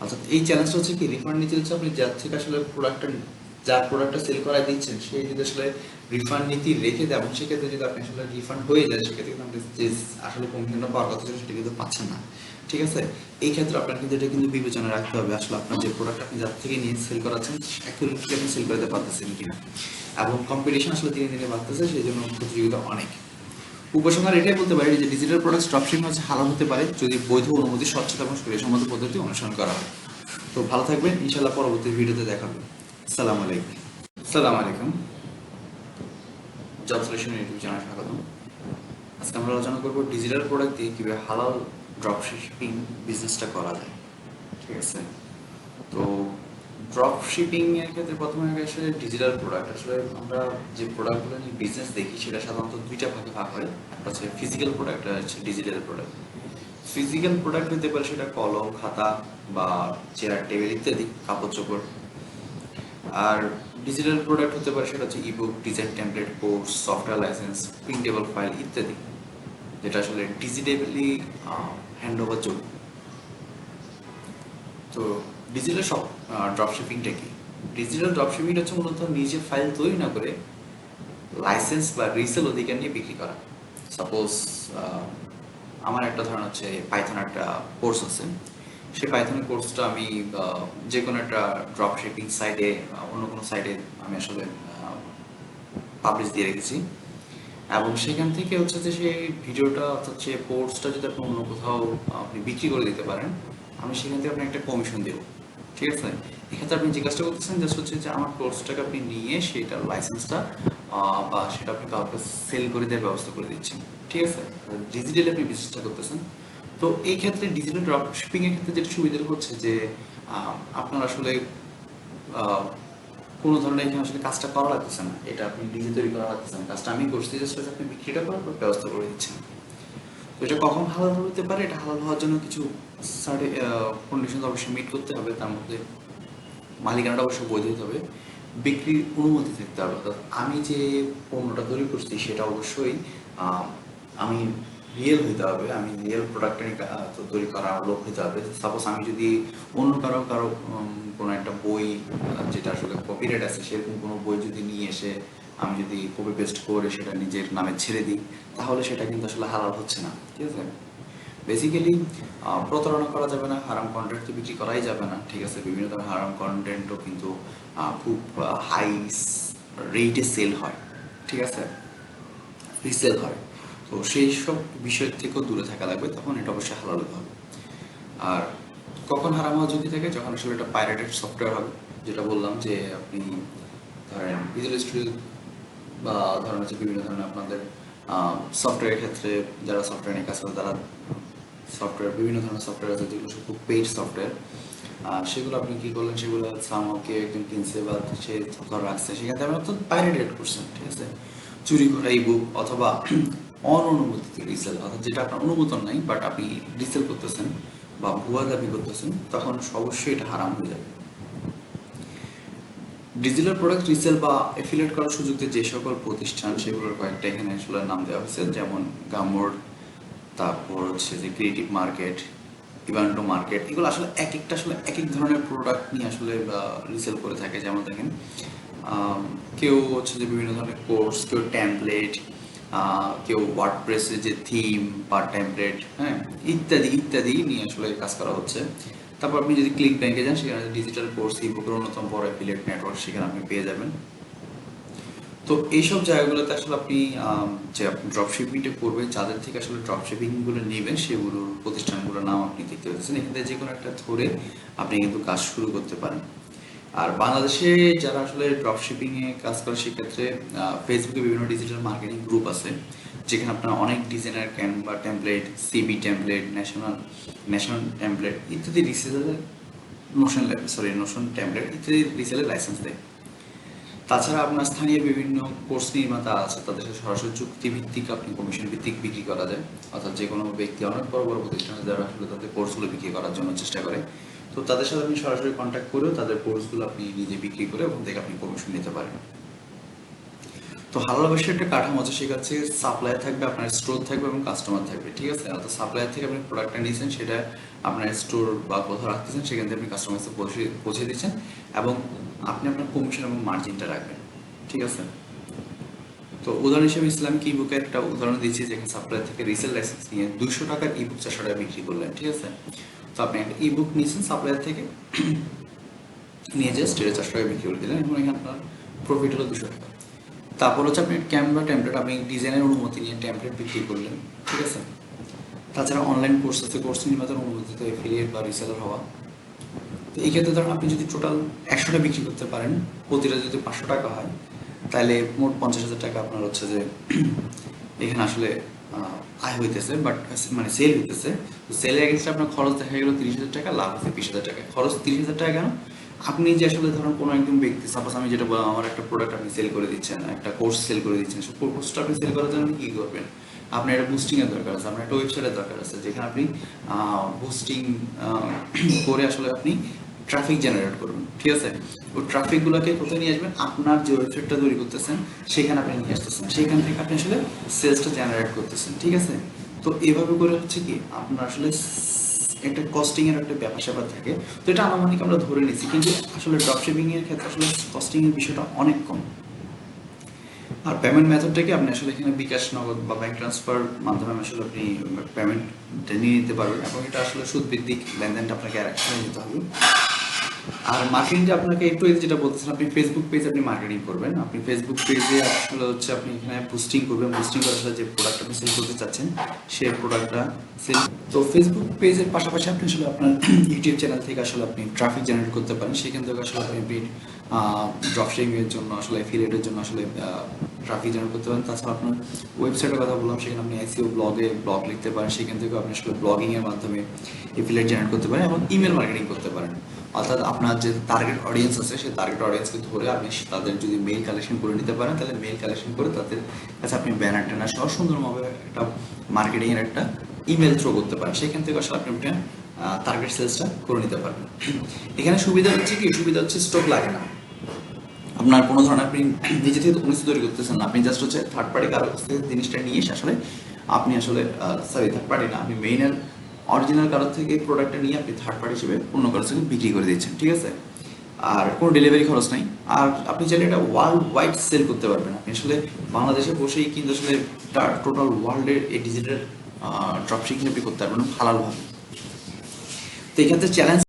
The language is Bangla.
অর্থাৎ এই চ্যালেঞ্জটা হচ্ছে কি, রিফান্ড নিতে হচ্ছে আপনি যার থেকে আসলে যার প্রোডাক্টটা সেল করায় দিচ্ছেন সেই যদি আসলে রিফান্ড নীতি রেখে দেয় এবং সেক্ষেত্রে যদি আপনি আসলে রিফান্ড হয়ে যায় সেক্ষেত্রে কিন্তু আপনি যে আসলে কমিশনটা পাওয়ার কথা ছিল সেটা কিন্তু পাচ্ছেন না। ঠিক আছে, এই ক্ষেত্রে আপনার কিন্তু এটা কিন্তু বিবেচনা রাখতে হবে আসলে আপনার যে প্রোডাক্ট আপনি যার থেকে নিয়ে সেল করাচ্ছেন অ্যাকুরেটলি আপনি সেল করতে পারতেছেন কিনা। এবং কম্পিটিশন আসলে দিনে দিনে বাড়তেছে, সেই জন্য প্রতিযোগিতা অনেক। উপসংহার এটাই বলতে পারি যে ডিজিটাল প্রোডাক্ট ড্রপশিপিং হচ্ছে হালাল হতে পারে যদি বৈধ অনুমতি, স্বচ্ছতা এবং সুবিধাসম্মত পদ্ধতি অনুসরণ করা হয়। তো ভালো থাকবেন, ইনশাল্লাহ পরবর্তী ভিডিওতে দেখা হবে। আসসালামু আলাইকুম। আসসালামু আলাইকুম, জব সলিউশন ইউটিউব চ্যানেলে স্বাগতম। আজকে আমরা আলোচনা করবো ডিজিটাল প্রোডাক্ট দিয়ে কীভাবে হালাল ড্রপশিপিং বিজনেসটা করা যায়। ঠিক আছে, তো ড্রপ শিপিং এর ক্ষেত্রে প্রথমে আগে আসলে ডিজিটাল প্রোডাক্ট, আসলে আমরা যে প্রোডাক্টগুলো নিয়ে বিজনেস দেখি সেটা সাধারণত দুইটা ভাগে ভাগ হয়। একটা হচ্ছে ফিজিক্যাল প্রোডাক্ট আর হচ্ছে ডিজিটাল প্রোডাক্ট। ফিজিক্যাল প্রোডাক্ট হতে পারে সেটা কলম, খাতা বা চেয়ার টেবিল ইত্যাদি, কাপড় চোপড়। আর ডিজিটাল প্রোডাক্ট হতে পারে সেটা হচ্ছে ebook, design template, course, software licence, printable file ইত্যাদি, যেটা আসলে ডিজিটালি হ্যান্ড ওভার যোগ্য। তো ডিজিটাল ড্রপশিপিংটা কি? ডিজিটাল ড্রপশিপিং হচ্ছে মূলত নিজে ফাইল তৈরি না করে লাইসেন্স বা রিসেল অধিকার নিয়ে বিক্রি করা। সাপোজ আমার একটা ধারণা হচ্ছে পাইথন একটা কোর্স আছে, সেই পাইথনের কোর্সটা আমি যে কোনো একটা ড্রপশিপিং সাইটে, অন্য কোনো সাইটে আমি আসলে পাবলিশ দিয়ে রেখেছি এবং সেখান থেকে হচ্ছে যে সেই ভিডিওটা অর্থাৎ সেই কোর্সটা যদি আপনি অন্য কোথাও আপনি বিক্রি করে দিতে পারেন, আমি সেখান থেকে আপনাকে একটা কমিশন দেবো। ঠিক আছে, এক্ষেত্রে আপনি যে কাজটা করতেছেন জাস্ট হচ্ছে যে আমার কোর্সটাকে আপনি নিয়ে সেটার লাইসেন্সটা বা সেটা আপনি কাউকে সেল করে দেওয়ার ব্যবস্থা করে দিচ্ছেন। ঠিক আছে, ডিজিটালি আপনি বিজনেসটা করতেছেন। তো এই ক্ষেত্রে ডিজিটাল ড্রপ শিপিং এর ক্ষেত্রে যেটা সুবিধা হচ্ছে যে আপনার আসলে কোনো ধরনের এখানে আসলে কাজটা করা লাগতেছে না, এটা আপনি নিজে তৈরি করা লাগতেছে না, কাজটা আমি করছি, জাস্ট আপনি বিক্রিটা করার ব্যবস্থা করে দিচ্ছেন। তো এটা কখন হালাল হতে পারে? এটা হালাল হওয়ার জন্য কিছু কন্ডিশন অবশ্যই মিট করতে হবে। তার মধ্যে মালিকানাটা অবশ্যই বৈধ হতে হবে, বিক্রির অনুমতি থাকতে হবে, অর্থাৎ আমি যে পণ্যটা তৈরি করছি সেটা অবশ্যই আমি রিয়েল হইতে হবে, আমি রিয়েল প্রোডাক্টটা তৈরি করা লোক হইতে হবে। সাপোজ আমি যদি অন্য কারো কোনো একটা বই যেটা আসলে কপিরাইট আছে সেরকম কোনো বই যদি নিয়ে এসে আমি যদি কপি পেস্ট করে সেটা নিজের নামে ছেড়ে দিই, তাহলে সেটা কিন্তু আসলে হালাল হচ্ছে না। ঠিক আছে, বেসিক্যালি প্রতারণা করা যাবে না, হারাম কন্টেন্ট তো বিক্রি করাই যাবে না। ঠিক আছে, বিভিন্ন ধরনের হারাম কন্টেন্টও কিন্তু খুব হাই রেটে সেল হয়। ঠিক আছে, রিসেল হয়। তো সেই সব বিষয় থেকেও দূরে থাকা লাগবে, তখন এটা অবশ্যই হালাল হবে। আর কখন হারাম হওয়ার ঝুঁকি থাকে? যখন আসলে এটা পাইরেটেড সফটওয়্যার হবে, যেটা বললাম যে আপনি ধরেন ভিজুয়াল স্টুডিও বা ধরেন হচ্ছে বিভিন্ন ধরনের আপনাদের সফটওয়্যারের ক্ষেত্রে যারা সফটওয়্যার নিয়ে কাজ করে তারা সফটওয়্যার, বিভিন্ন ধরনের সফটওয়্যার আছে যেগুলো খুব পেইড সফটওয়্যার, সেগুলো আপনি কি করলেন, সেগুলো সামহাও কেউ একজন কিনছে বা সে ধরে রাখছে, সেখান থেকে আপনি অর্থাৎ পাইরেটেড করছেন। ঠিক আছে, চুরি করা ই বুক অথবা অননুমোদিত রিসেল, অর্থাৎ যেটা আপনার অনুমোদন নাই বাট আপনি রিসেল করতেছেন বা ভুয়া দাবি করতেছেন, তখন অবশ্যই এটা হারাম হয়ে যাবে। ডিজিটাল প্রোডাক্ট রিসেল বা এফিলিয়েট করার সুযোগ দিয়ে যে সকল প্রতিষ্ঠান, সেগুলোর কয়েকটা এখানে আসলে নাম দেওয়া হয়েছে, যেমন গামোর, তারপর হচ্ছে যে ক্রিয়েটিভ মার্কেট, ইভান্টো মার্কেট, এগুলো আসলে এক একটা আসলে এক এক ধরনের প্রোডাক্ট নিয়ে আসলে রিসেল করে থাকে। যেমন দেখেন কেউ হচ্ছে যে বিভিন্ন ধরনের কোর্স, কেউ টেমপ্লেট, কেউ ওয়ার্ডপ্রেসের যে থিম বা টেমপ্লেট, হ্যাঁ, ইত্যাদি ইত্যাদি নিয়ে আসলে কাজ করা হচ্ছে। তারপর আপনি যদি ক্লিক ব্যাংকে যান, সেখানে ডিজিটাল কোর্স ইবুকের অন্যতম বড় অ্যাফিলিয়েট নেটওয়ার্ক, সেখানে আপনি পেয়ে যাবেন। তো এইসব জায়গাগুলোতে আসলে আপনি যে আপনি ড্রপশিপিংটা করবেন, যাদের থেকে আসলে ড্রপশিপিংগুলো নেবেন সেগুলোর প্রতিষ্ঠানগুলোর নাম আপনি দেখতে পাচ্ছেন এখানে, যে কোনো একটা ধরে আপনি কিন্তু কাজ শুরু করতে পারেন। আর বাংলাদেশে যারা আসলে ড্রপশিপিংয়ে কাজ করে সেক্ষেত্রে ফেসবুকে বিভিন্ন ডিজিটাল মার্কেটিং গ্রুপ আছে, যেখানে আপনার অনেক designer Canva template, CB template, national template ইত্যাদি রিসেলের নোশন টেমপ্লেট ইত্যাদি রিসেলের লাইসেন্স দেয়। তাছাড়া আপনার স্থানীয় বিভিন্ন কোর্স নির্মাতা আছে, তাদের সাথে সরাসরি চুক্তিভিত্তিক আপনি কমিশন ভিত্তিক বিক্রি করা যায়। অর্থাৎ যে কোনো ব্যক্তি, অনেক বড় বড় প্রতিষ্ঠান আছে যারা আসলে তাদের কোর্সগুলো বিক্রি করার জন্য চেষ্টা করে, তো তাদের সাথে আপনি সরাসরি কন্ট্যাক্ট করেও তাদের কোর্সগুলো আপনি নিজে বিক্রি করে ওখান থেকে আপনি কমিশন নিতে পারেন। তো তো হালাল ব্যবসার একটা কাঠামো আছে, সেক্ষেত্রে সাপ্লাই থাকবে, আপনার স্টোর থাকবে এবং কাস্টমার থাকবে, ঠিক আছে? তো সাপ্লায়ার থেকে আপনি প্রোডাক্টটা নিয়েছেন, সেটা আপনার স্টোর বা কোথাও রাখতেছেন, সেখান থেকে আপনি কাস্টমার কাছে পৌঁছে দিচ্ছেন এবং আপনি আপনার কমিশন এবং মার্জিনটা রাখবেন, ঠিক আছে? তো উদাহরণ হিসেবে ইসলামিক ইবুকের একটা উদাহরণ দিচ্ছি, যেখানে সাপ্লায়ার থেকে রিসেল লাইসেন্স নিয়ে 200 টাকার ইবুক 400 টাকা বিক্রি করলেন, ঠিক আছে? তো আপনি একটা ইবুক নিয়েছেন সাপ্লায়ার থেকে, নিয়ে জাস্ট এটা 400 টাকা বিক্রি করে দিলেন এবং এখানে আপনার প্রফিট হলো 200 টাকা। তারপর হচ্ছে আপনি ক্যানভা টেমপ্লেট, আপনি ডিজাইনের অনুমতি নিয়ে টেমপ্লেট বিক্রি করলেন, ঠিক আছে? তাছাড়া অনলাইন কোর্স আছে, কোর্স নির্মাতার অনুমতিতে এফিলিয়েট বা রিসেলার হওয়া। তো এই ক্ষেত্রে ধরুন আপনি যদি টোটাল 100টা বিক্রি করতে পারেন, প্রতিটা যদি 500 টাকা হয়, তাহলে মোট 50,000 টাকা আপনার হচ্ছে যে এখানে আসলে আয় হইতেছে, বাট মানে সেল হইতেছে। তো সেলের এগেন্সটে আপনার খরচ দেখা গেল 30,000 টাকা, লাভ হচ্ছে 20,000 টাকা। খরচ 30,000 টাকা কেন? আপনি যে আসলে ধরুন কোনো একজন ব্যক্তি, সাপোজ আমি যেটা বললাম, আমার একটা প্রোডাক্ট আপনি সেল করে দিচ্ছেন, একটা কোর্স সেল করে দিচ্ছেন, সেই কোর্সটা আপনি সেল করার জন্য কি করবেন? আপনার একটা বুস্টিং এর দরকার আছে, আপনার একটা ওয়েবসাইটের দরকার আছে, যেখানে আপনি বুস্টিং করে আসলে আপনি ট্রাফিক জেনারেট করবেন, ঠিক আছে? ওই ট্রাফিকগুলোকে কোথায় নিয়ে আসবেন? আপনার যে ওয়েবসাইটটা তৈরি করতেছেন সেখানে আপনি নিয়ে আসতেছেন, সেখান থেকে আপনি আসলে সেলসটা জেনারেট করতেছেন, ঠিক আছে? তো এভাবে করে হচ্ছে কি আপনার আসলে একটা কস্টিং এর একটা ব্যাপার স্যাপার থাকে। তো এটা আনুমানিক আমরা ধরে নিচ্ছি, কিন্তু আসলে ড্রপশিপিং এর ক্ষেত্রে আসলে কস্টিং এর বিষয়টা অনেক কম। আর পেমেন্ট মেথডটাকে আপনি আসলে এখানে বিকাশ, নগদ বা ব্যাংক ট্রান্সফার মাধ্যমে আসলে আপনি পেমেন্টটা নিয়ে নিতে পারবেন এবং এটা আসলে সুদ ভিত্তিক লেনদেনটা আপনাকে একসাথে নিতে হবে। আর মার্কেটিংটা আপনাকে একটু এই যেটা বলতেছেন, আপনি ফেসবুক পেজে আপনি মার্কেটিং করবেন, আপনি ফেসবুক পেজে আসলে হচ্ছে আপনি এখানে বুস্টিং করবেন, বুস্টিং করে আসলে যে প্রোডাক্ট আপনি সেল করতে চাচ্ছেন সেই প্রোডাক্টটা সেল। তো ফেসবুক পেজের পাশাপাশি আপনি আসলে আপনার ইউটিউব চ্যানেল থেকে আসলে আপনি ট্রাফিক জেনারেট করতে পারেন, সেখান থেকে আসলে আপনি ড্রপশিপিং এর জন্য আসলে এফিলিয়েটের জন্য আসলে ট্রাফিক জেনারেট করতে পারেন। তাছাড়া আপনার ওয়েবসাইটের কথা বললাম, সেখানে আপনি এসইও ব্লগ লিখতে পারেন, সেখান থেকে আপনি আসলে ব্লগিং এর মাধ্যমে এফিলিয়েট জেনারেট করতে পারেন এবং ইমেল মার্কেটিং করতে পারেন। অর্থাৎ আপনার যে টার্গেট অডিয়েন্স আছে, সেই টার্গেট অডিয়েন্সকে ধরে আপনি তাদের যদি মেইল কালেকশন করে নিতে পারেন, তাহলে মেইল কালেকশন করে তাদের কাছে আপনি ব্যানার ট্যানার সহ সুন্দরভাবে একটা মার্কেটিং এর একটা ইমেল থ্রো করতে পারেন, সেখান থেকে আসলে আপনি একটা টার্গেট সেলসটা করে নিতে পারবেন। এখানে সুবিধা হচ্ছে কি, সুবিধা হচ্ছে স্টক লাগে না, আপনার কোনো ধরনের আপনি নিজে থেকে কোনো কিছু তৈরি করতেছেন না, আপনি জাস্ট হচ্ছে থার্ড পার্টি কারো কাছ থেকে জিনিসটা নিয়ে এসে আসলে আপনি আসলে সরি থার্ড পার্টি না, আপনি মেইনের অরিজিনাল কারোর থেকে প্রোডাক্টটা নিয়ে আপনি থার্ড পার্টি হিসেবে অন্য কারোর থেকে বিক্রি করে দিচ্ছেন, ঠিক আছে? আর কোনো ডেলিভারি খরচ নাই। আর আপনি চাইলে এটা ওয়ার্ল্ড ওয়াইড সেল করতে পারবেন, আপনি আসলে বাংলাদেশে বসেই কিন্তু আসলে টোটাল ওয়ার্ল্ডের এই ডিজিটাল ড্রপশিপিং আপনি করতে পারবেন হালালভাবে। তো এক্ষেত্রে চ্যালেঞ্জ